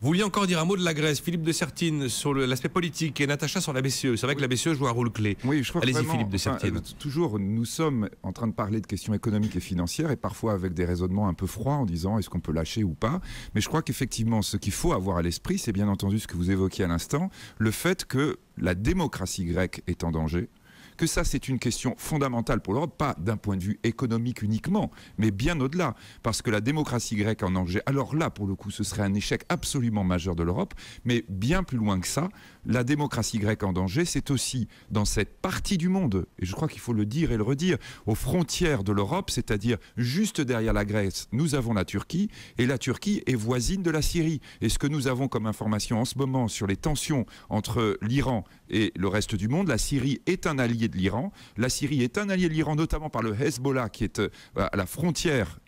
Vous vouliez encore dire un mot de la Grèce, Philippe de Sertine sur l'aspect politique et Natacha sur la BCE. C'est vrai que la BCE joue un rôle clé. Oui, je crois que allez-y vraiment, Philippe de Sertine. Toujours, nous sommes en train de parler de questions économiques et financières et parfois avec des raisonnements un peu froids en disant est-ce qu'on peut lâcher ou pas. Mais je crois qu'effectivement, ce qu'il faut avoir à l'esprit, c'est bien entendu ce que vous évoquiez à l'instant, le fait que la démocratie grecque est en danger. Que ça, c'est une question fondamentale pour l'Europe, pas d'un point de vue économique uniquement, mais bien au-delà. Parce que la démocratie grecque en danger, alors là, pour le coup, ce serait un échec absolument majeur de l'Europe, mais bien plus loin que ça, la démocratie grecque en danger, c'est aussi dans cette partie du monde, et je crois qu'il faut le dire et le redire, aux frontières de l'Europe, c'est-à-dire juste derrière la Grèce, nous avons la Turquie, et la Turquie est voisine de la Syrie. Et ce que nous avons comme information en ce moment sur les tensions entre l'Iran et le reste du monde, la Syrie est un allié de l'Iran. La Syrie est un allié de l'Iran, notamment par le Hezbollah, qui est à la frontière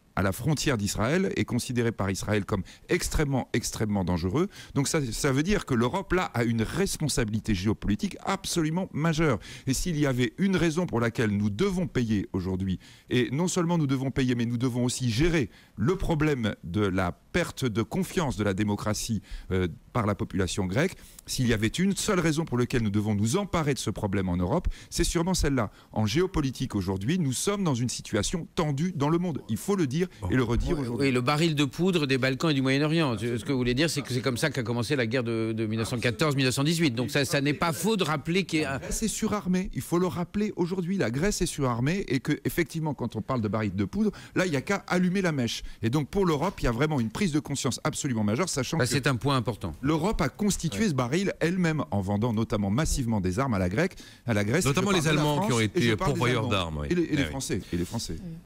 d'Israël, est considéré par Israël comme extrêmement dangereux. Donc ça veut dire que l'Europe, là, a une responsabilité géopolitique absolument majeure. Et s'il y avait une raison pour laquelle nous devons payer aujourd'hui, et non seulement nous devons payer, mais nous devons aussi gérer le problème de la perte de confiance de la démocratie par la population grecque, s'il y avait une seule raison pour laquelle nous devons nous emparer de ce problème en Europe, c'est sûrement celle-là. En géopolitique aujourd'hui, nous sommes dans une situation tendue dans le monde. Il faut le dire et le redire aujourd'hui. Oui, le baril de poudre des Balkans et du Moyen-Orient. Ce que vous voulez dire, c'est que c'est comme ça qu'a commencé la guerre de 1914-1918. Donc ça n'est pas faux de rappeler qu'il y a... La Grèce est surarmée. Il faut le rappeler aujourd'hui. La Grèce est surarmée et que effectivement, quand on parle de baril de poudre, là, il n'y a qu'à allumer la mèche. Et donc pour l'Europe, il y a vraiment une prise de conscience absolument majeure, sachant que c'est un point important. L'Europe a constitué ce baril elle-même en vendant notamment massivement des armes à la Grèce. Notamment les Allemands qui ont été pourvoyeurs d'armes. Et les Français.